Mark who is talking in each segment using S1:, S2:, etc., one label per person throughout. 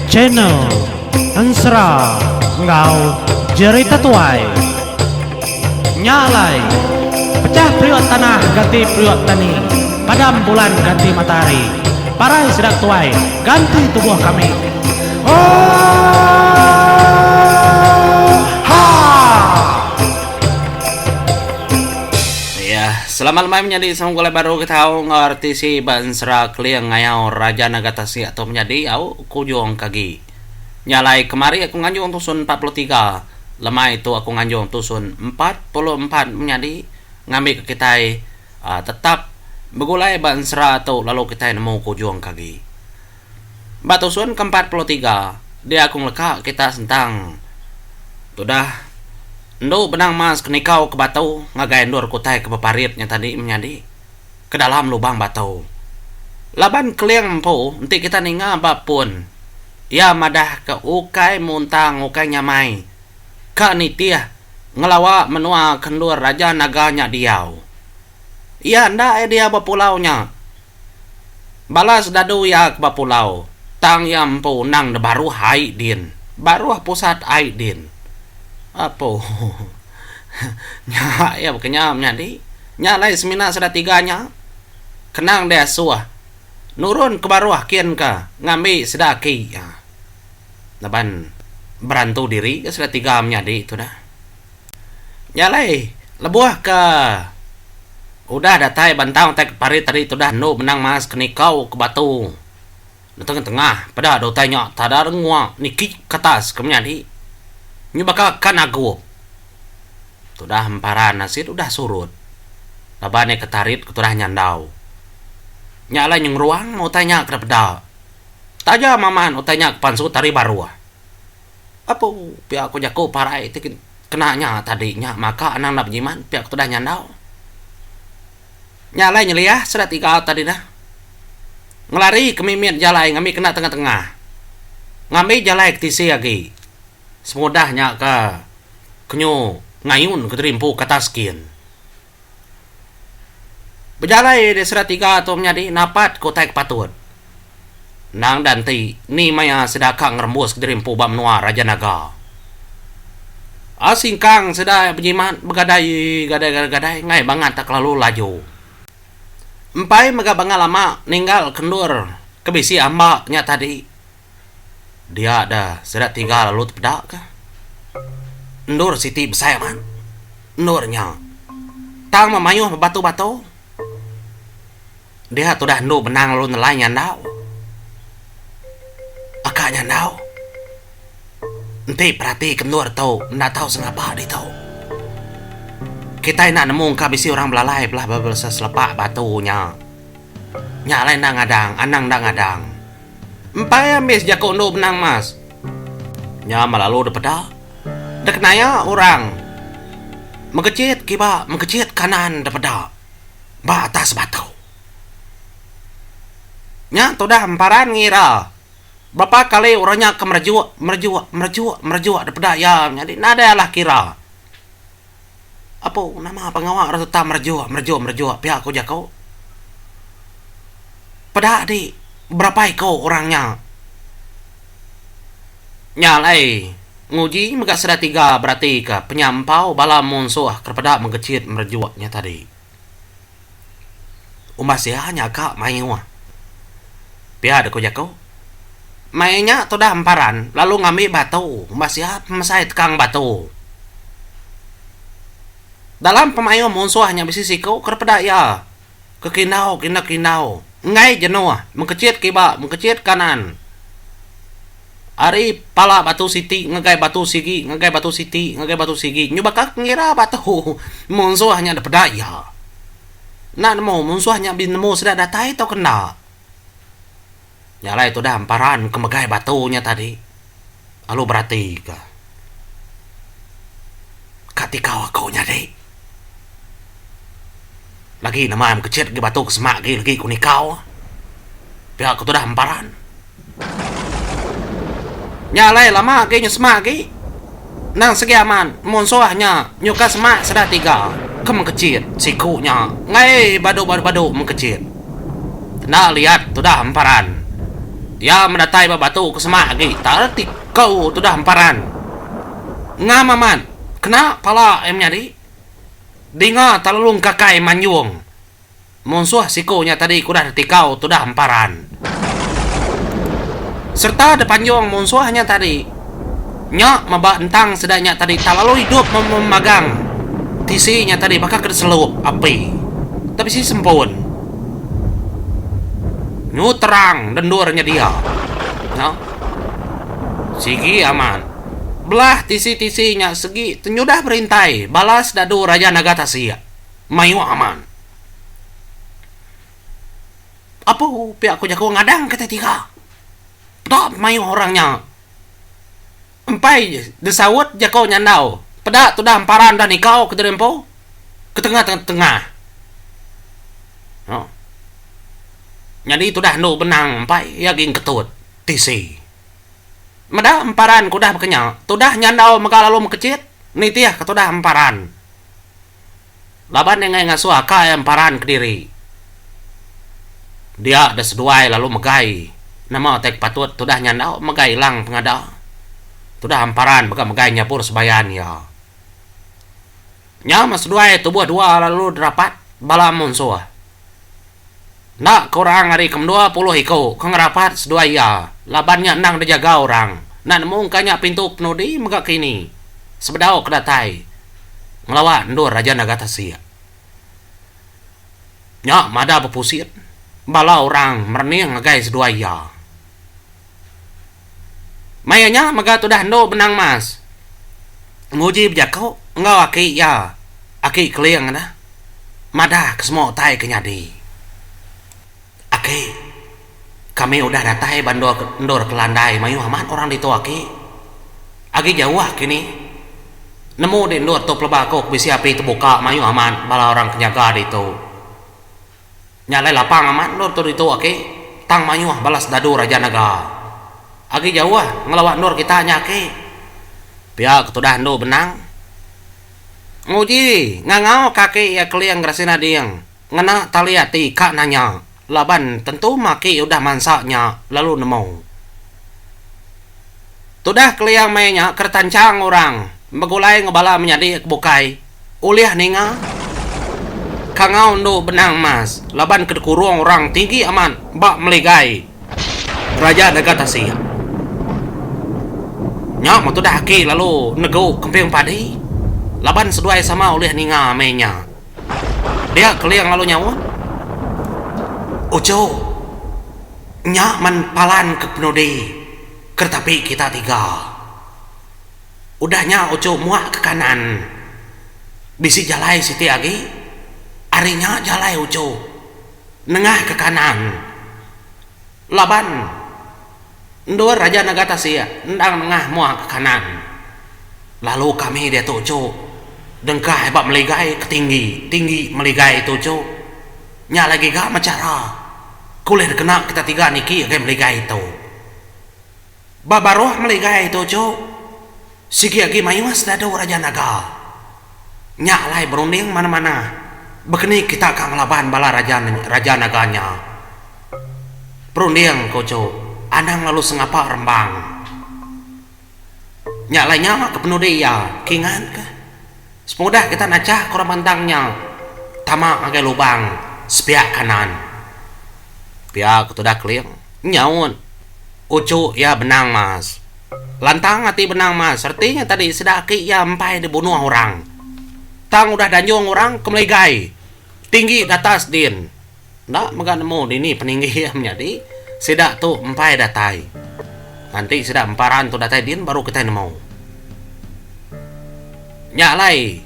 S1: Channel Ansra Ngau Jerita Tuai Nyalai Pecah priok tanah ganti priok tani, padam bulan ganti matahari, parai sedang tuai ganti tubuh kami.
S2: Selamat malam menjadi sama gue baru kita ngerti si Bansra Kliang ngayau Raja Nagatasi atau menjadi au kujong kagi. Nyalai kemari aku nganjung tusun 43. Lemah itu aku nganjung tusun 44 menjadi ngambil ke kita tetap begulai Bansra atau lalu kita nemu kujong kagi. Batusun ke-43 dia aku ngeleka kita sentang. Sudah Ndo benang mas kenikau ke batu ngagain dor kutai ke peparitnya tadi menjadi ke dalam lubang batu. Laban keliang po nanti kita ninga bapun. Ya madah ke ukai muntang ukai nyamai. Ka nitia ngelawa menua kendur raja naganya diau. Ya nda dia bapulaunya. Balas dadu ya ke bapulau. Tang yang po nang de baru hai din. Baru pusat hai din. Apa? Nya ya bukannya menjadi nyalai semina sudah tiganya kenang dia suah nurun ke baruah kian ka ngambil sedaki ya naban berantu diri sudah tiga menjadi itu dah nyalai lebuah ke udah datai bantang tek parit tadi itu dah no menang mas kenikau ke batu di tengah-tengah pada do tanya tada rengua niki katas ke menjadi nyubaka kan aku sudah emparan nasid udah surut labane ketarit ketudah nyandau nyala yang ruang mau tanya ke peda taja maman mau tanya ke pansu tari baru apa pihak aku jago parai itu kenanya tadinya maka anak nak jiman pihak ketudah nyandau nyala nyeliah sudah tiga tadi dah ngelari ke mimit jalai ngambil kena tengah-tengah ngambil jalai ke tisi lagi semudahnya ke kenyu ngayun keterimpu kata skin berjalai di serat tiga atau menjadi napat kotak patut nang danti ni maya sedakang ngerembus keterimpu bamnua raja naga asing kang sedai penjiman begadai gadai ngai banget tak lalu laju empai mega bangal lama ninggal kendur kebisi ambaknya tadi dia ada serat tiga lalu tepedak kah Nur siti besar man Nurnya tang memayuh batu-batu dia sudah nur benang lalu nelai nyandau akak nyandau nanti perhati ke nur tau ndak tahu sengapa di tau kita nak nemu kabisi orang belalai belah babel seselepak batunya nyalain nang ngadang anang nang ngadang empai ambis jako nur benang mas nya malalu depeda dek naya orang mengecit kiba mengecit kanan daripada batas batu nya sudah emparan ngira berapa kali orangnya ke merjuak daripada ya jadi nada lah kira apa nama pengawal tetap merjuak pihak aku jago pada di berapa iko orangnya nyalai nguji mega sudah tiga berarti ke penyampau bala monsuh kepada mengecit merjuaknya tadi umbasnya hanya kak mayu pihak aku jago mainnya sudah emparan lalu ngambil batu umbasnya mesai tekang batu dalam pemayu monsuh hanya bisa siku kepada ya ke kinau ngai jenuh mengecit kiba mengecit kanan Ari pala batu siti ngegai batu sigi nyubaka ngira batu monsuh hanya ada pedaya nak nemu monsuh hanya bin nemu sudah datai atau kena nyala itu dah emparan kemegai batunya tadi lalu berarti katika kau nyade lagi nama yang kecil ke batu kesemak lagi kunikau pihak itu dah emparan nyalai lama kayaknya semak nang segi aman monsoahnya nyuka semak sudah tiga ke mengkecil sikunya ngai badu mengkecil Nak lihat tu dah hamparan. Ya mendatai babatu ke semak lagi. Tak arti kau tu dah hamparan. Ngamaman. Kena pala em nyadi. Dinga talalung kakai manyung. Monsuah sikonya tadi kudah arti kau tu dah hamparan. Serta depan jong monsuahnya tadi. Nyak mabak entang sedanya tadi tak lalu hidup memagang tisinya tadi bakal keselup api tapi si sempun nyu terang dan duarnya dia no? Sigi aman belah tisi-tisinya segi tenyudah berintai balas dadu Raja Nagatasia mayu aman apa pihak ku jago ngadang ketiga tak mayu orangnya empai desawut jakau nyandau pedak tu dah hamparan dah nikau ke derempo ke tengah no. Jadi tu dah no benang empai yakin ketut tisi mada hamparan ku dah berkenyak tu dah nyandau maka lalu mekecit ni tiah ke tu dah hamparan laban yang ngasuh aka hamparan ke diri dia ada seduai lalu megai nama tek patut tu dah nyandau megai lang pengada tu dah hamparan baka megai nyapur sebayan ya nya mas dua tubuh dua lalu derapat bala monsuah nak korang hari ke-20 iko kang rapat sedua ya labannya nang dijaga orang nak nemu kanya pintu penudi megak kini sebedau kedatai ngelawan ndur Raja Nagatasia nya mada bepusit bala orang merning ngagai sedua ya mayanya maga tu dah ndo benang mas nguji bjakau ngau aki ya aki kliang na mada kesemo tai kenyadi aki kami udah datai bandor ndor kelandai mayu aman orang di aki aki jauh kini nemu di ndor to plebako bisi api terbuka mayu aman bala orang kenyaga di tu nyalai lapang aman ndor to di aki tang mayu balas dadu Raja Naga agi jauh ngelawan nur kita nyake pihak tudah ndo benang nguji ngangau kaki ya keliang grasina diang ngena taliati kak nanya laban tentu maki udah mansaknya lalu nemu tudah keliang mainnya kertancang orang begulai ngebala menjadi kebukai uliah ninga kangau ndo benang mas laban kedekurung orang tinggi aman bak meligai Raja Nagatasia nya mau tu dah aki lalu nego kempeng padi laban seduai sama oleh ninga menya dia keliang lalu nyawa ojo nya man palan ke penodi kertapi kita tiga udahnya ojo muak ke kanan bisi jalai siti agi arinya jalai ojo nengah ke kanan laban ndur Raja Nagatasia ndang nengah muak ke kanan lalu kami dia tuju dengkah hebat meligai ke tinggi meligai tuju nya lagi gak macara kulit kena kita tiga niki ke meligai itu babaroh meligai tuju siki lagi mayuas dadu Raja Naga nya lai berunding mana-mana bekeni kita kang laban bala Raja Naganya berunding kojo anang lalu sengapa rembang nyalai nyawa ke penuh dia kingan ke semudah kita nacah korang bantangnya tamak agai lubang sepiak kanan pihak tudah keliang nyaun ucu ya benang mas lantang hati benang mas artinya tadi sedaki ya empai dibunuh orang tang udah danjung orang kemeligai tinggi datas din ndak maga nemu dini peninggi menjadi sedak tu empai datai nanti sedak emparan tu datai din baru kita nemu nyalai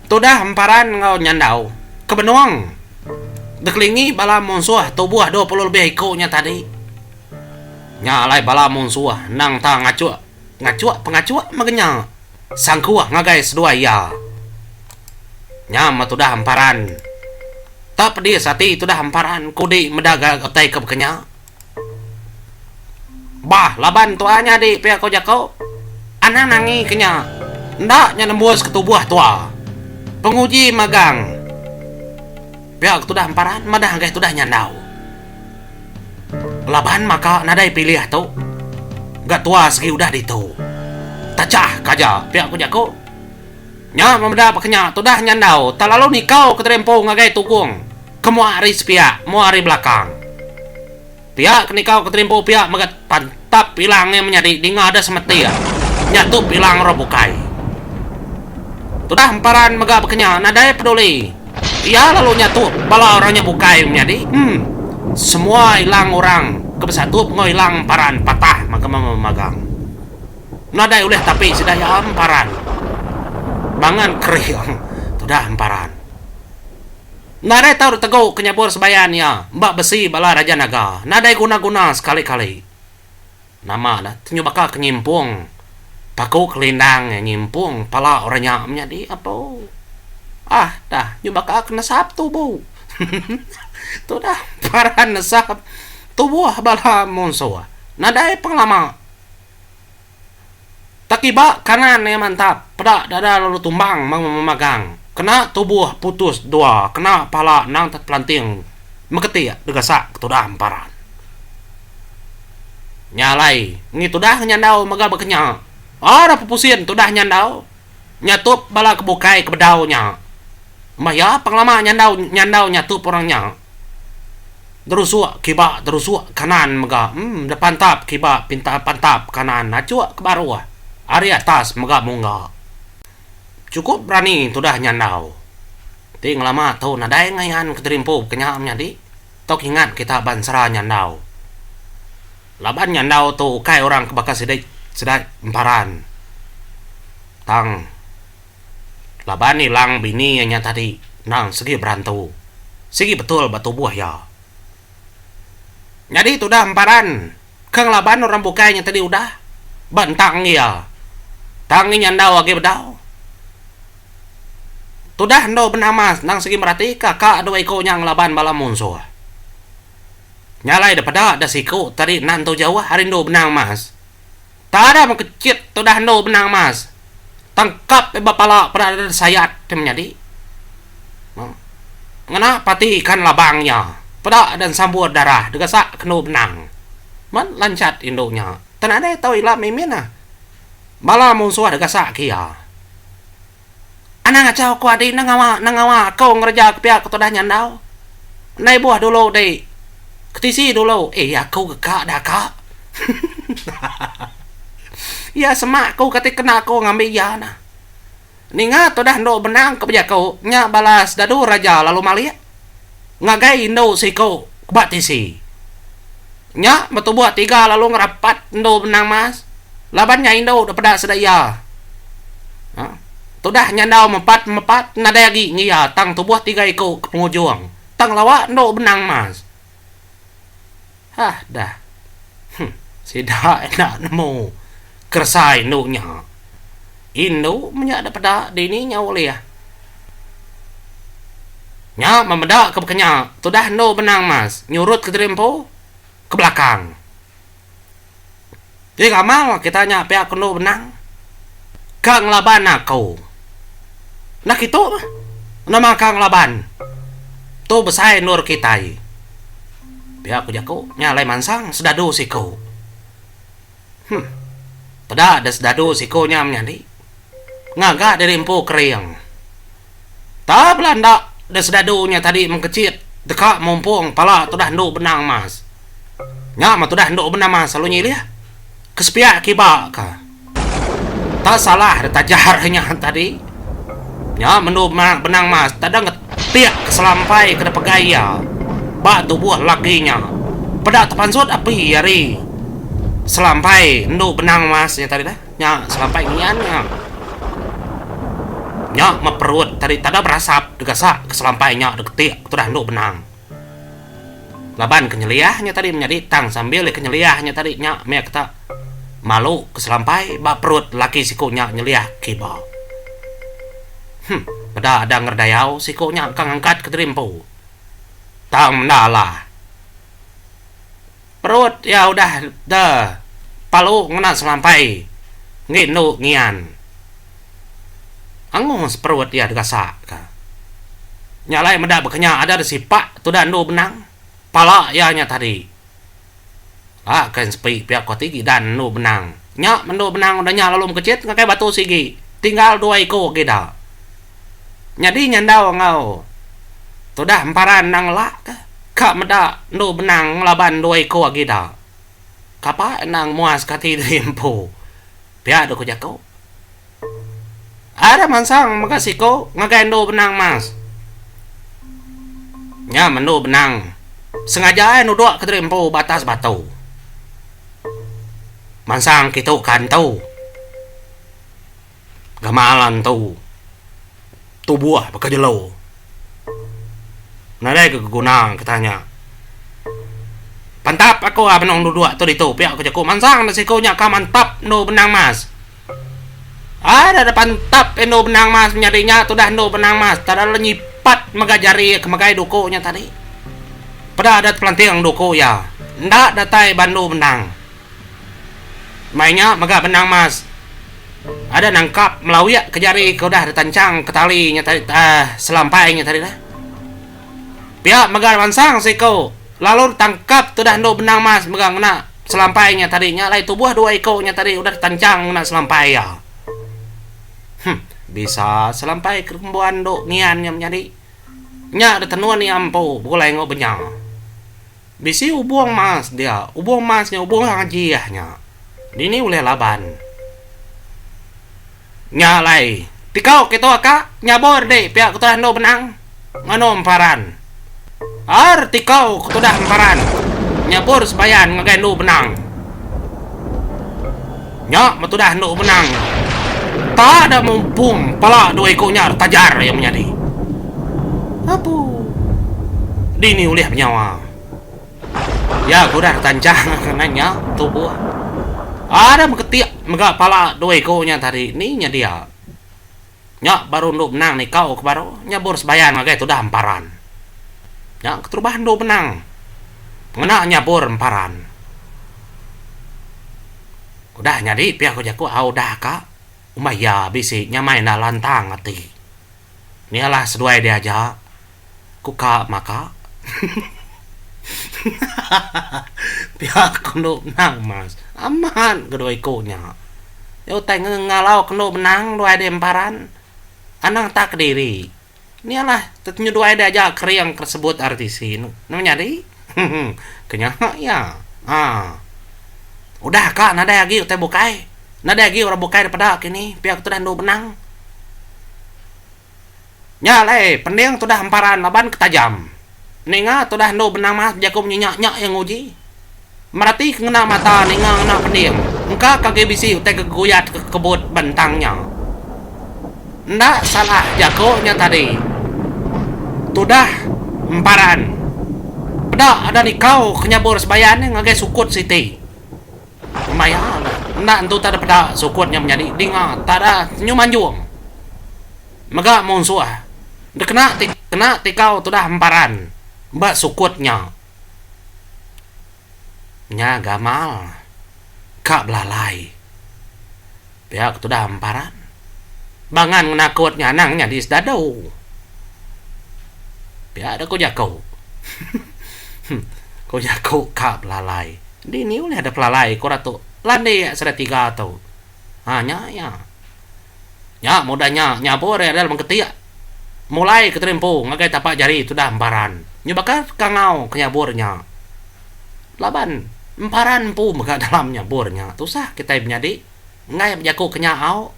S2: tu dah emparan ngau nyandau kebenuang deklingi bala monsuah tu buah 20 lebih ikonya tadi nyalai bala monsuah nang ta ngacuak pengacuak magenya sangkuah ngagai sedua ya nyama tu dah emparan tak pedih sati tu dah emparan kudi medaga otai ke bekenya bah laban tuanya di pihak kau jakau anak nangi kenya ndak nya nembus ketubuh tua penguji magang pihak tu dah emparan madah gay tu dah nyandau Laban maka nadai pilih tu. Gak tua segi udah ditu. Tacah kaja pihak ku jako. Nya memeda pakenya tu dah nyandau. Tak lalu nikau ke terempo ngagai tukung. Kamu hari sepihak, mau hari belakang. Pihak kenikau ke terempo pihak magat pantap hilangnya menjadi di ngada semeti ya. Nyatu hilang robukai. Tu dah emparan megak pakenya nadai peduli. Ia lalu nyatu bala orangnya bukai menjadi. Semua hilang orang. Kebesatup hilang emparan patah maka memagang. Nadai oleh tapi sedaya emparan. Bangan kriang. Tu dah emparan. Nadai tahu teguh kenyabur sebayannya. Mbak besi bala Raja Naga. Nadai guna-guna sekali-kali. Nama dah. Nyubaka kenyimpung. Paku kelindang nyimpung. Pala orangnya menjadi apa? Dah. Nyubaka kena Sabtu bu. Tu dah. Paran nasab. Tubuh bala monso. Nadai penglama. Takiba kanan yang mantap. Pedak dada lalu tumbang memegang. Kena tubuh putus dua. Kena pala nang terpelanting. Meketi ya. Degasak. Tu dah emparan. Nyalai. Ngitu dah nyandau maga bekenya. Ada pupusin. Tu dah nyandau. Nyatup bala kebukai kebedaunya. Maya penglama nyandau nyatup orangnya. Derusuk kiba derusuk kanan mega depan tap kiba pinta pantap kanan acuk ke bawah ari atas mega munga cukup berani tudah nyandau ting lama tau nadai ngayan keterimpu kenyamnya di tok ingat kita bansara nyandau laban nyandau tu kai orang kebakas sedai emparan tang laban hilang bini nya tadi nang segi berantu segi betul batu buah ya. Jadi itu dah emparan. Kang laban orang bukainya tadi udah. Bantang ya. Tangi nyandau lagi bedau. Tu dah ndo benamas. Nang segi merati kakak ada iko nyang laban bala munso. Nyalai daripada ada siku. Tadi nanto jauh hari ndo benang mas. Tak ada mengkecit. Tu dah ndo benang mas. Tangkap bapala pada ada sayat. Menjadi. Ngena pati ikan labangnya. Pedak dan sambur darah degasak kenu benang. Man lancat indonya. Tanah ada tahu ilah mimina. Bala musuh degasak kia. Anang ngacau ku adi nangawa kau ngerja kepiak kau dah nyandau. Nai buah dulu deh. Ketisi dulu. Aku gekak dah kak. Ya semak kau kata kena kau ngambil ya nah. Ningat tu dah ndo benang kepejak kau. Nya balas dadu raja lalu maliak. Ngagai indo siko batisi. Nya betul buat tiga lalu ngerapat indo benang mas. Labannya indo udah pada sedaya. Tu dah nyandau mepat nada lagi ngia tang tubuh tiga iko ke penghujung. Tang lawa indo benang mas. Dah. Sida enak nemu. Kersai indo nya. Indo menyak pada dininya oleh ya. Nya memedak ke bekenya. Tu dah no benang mas. Nyurut ke terempo. Ke belakang. Jadi kamal kita nya pihak no benang. Kang laban aku. Nak itu nama kang laban. Tu besai nur kita. Pihak jago nyalai mansang sedadu siku. Pada ada sedadu siku nya menyandi. Ngaga dari empu kering. Tak belanda. Dan sedadunya tadi mengkecit dekak mumpung pala tu dah nduk benang mas. Nya mah tu dah nduk benang mas selalu nyilih. Kesepiak kiba ka. Tak salah ada tajarnya tadi. Nya menduk benang mas tadang ngetiak keselampai kena pegaya. Ba tubuh lakinya. Pada tepansut api yari. Selampai nduk benang mas nya tadi dah. Nya selampai ngiannya. Nya meperut tadi tada berasap degasak keselampainya deketik tu dah nduk benang. Laban kenyeliahnya tadi menjadi tang sambil kenyeliahnya tadi nya me kata malu keselampai ba perut laki sikunya nyeliah kiba. Pada ada ngerdayau sikunya kang angkat ke terimpu. Tang mendalah. Perut ya udah dah palu ngena selampai. Nginu ngian. Angus perut dia degasak. Nyalai mendak bekenya ada sifat tu dan do benang. Pala ya nya tadi. Kan sepi pihak kau tinggi dan nu benang. Nya mendo benang udah nya lalu kecit ngakai batu sigi. Tinggal 2 iko kita. Nyadi nyandau ngau. Tudah emparan nang la ka meda nu benang laban 2 iko kita. Kapa nang muas kati tempo. Pihak do ko jako. Ada mansang makasih ko ngakai nu benang mas. Nya mendo benang. Sengaja nu doa ke tempo batas batu. Mansang kita kan tahu gamalan tahu tubuh baka jelo nadai kegunang katanya pantap aku benong dua tu itu pihak aku jago mansang nasi kau nya ka mantap no benang mas ada pantap no benang mas nyarinya tu dah no benang mas tada lenyipat magajari kemagai duko nya tadi pada adat pelantiang duko ya ndak datai bandu benang mainnya maga benang mas ada nangkap melawia ke jari kau dah tancang ke talinya tadi selampainya tadi dah pihak maga mansang si kau lalu tangkap tu dah no benang mas maga kena selampainya tadinya lai tubuh 2 ikonya tadi udah tancang kena selampai ya bisa selampai kerembuan do niannya menjadi nya ada tenuan ni ampo boleh ngau benyang bisi ubung mas dia ubung masnya ubung hajiahnya dini oleh laban nyalai tikau kita aka nyabor deh pihak kutudah no benang ngano emparan tikau kutudah emparan nyabor sebayan ngagai no benang nyak matudah no benang tak ada mumpung pala 2 ikonya tajar yang menjadi apa dini oleh penyawa ya kudah tancang nanya tubuh ada mengetiak mega pala 2 ikonya tadi ni nya dia nya baru nduk benang ni kau ke baru nya bor sebayan ngagai tu dah emparan nya keterubahan nduk benang ngena nya bor emparan udah nyadi pihak ko jago udah ka umaya bisi nya main lantang ati ni alah seduai dia aja ku ka maka pihak kendo benang mas aman kedua ikonya yo teng ngalau kendo benang 2 ada emparan anang tak kediri ini lah tentunya 2 ada aja kering tersebut artisi namanya di kenyang ya udah kak nada lagi teh bukai nada lagi orang bukai daripada kini pihak tu dah benang nyale pending tu dah emparan laban ketajam ninga tu dah benang mas jago nyenyak yang uji merati kena mata ninga kena pendiam engka kage bisi teh keguyat ke kebut bentangnya ndak salah jagonya tadi tu dah emparan pada ada nikau kenyabur sebayan ngage sukut siti lumayan ndak entu tada pada sukutnya menjadi dinga tada nyumanjuang mega monsuah dekena tikau tu dah emparan mbak sukutnya nya gamal kak belalai pihak tu dah emparan bangan menakutnya nangnya di sedado pihak ada ko jago ko jago kak belalai di ni oleh ada pelalai ko ratu lande sudah 3 tau nya mudahnya nyabor ada mengketiak mulai keterempo ngagai tapak jari tu dah emparan nyubakar kangau kenyabornya laban emparan pu mega dalamnya bornya tu sah kita menjadi ngai menjaku kenyau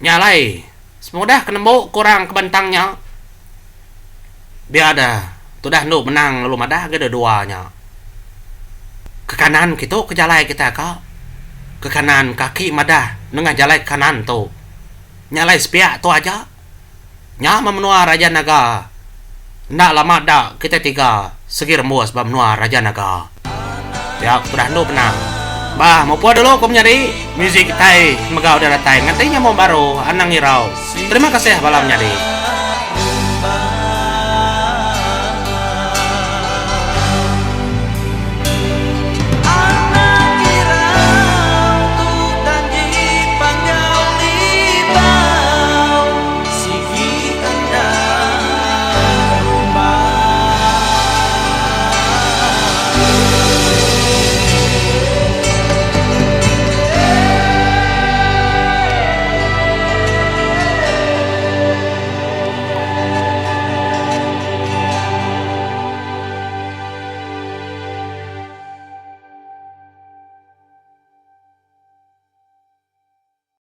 S2: nyalai semudah kenembo kurang kebentangnya biar ada tu dah nu menang lalu madah gede duanya ke kanan kita ke jalai kita ka ke kanan kaki madah nengah jalai kanan tu nyalai sepiak tu aja nyama menua raja naga ndak lama dak kita 3 segi rembus bab menua raja naga ya sudah nu benang bah mau puas dulu kau nyari musik tai megau darah tai ngantinya mau baru anang irau terima kasih balam nyari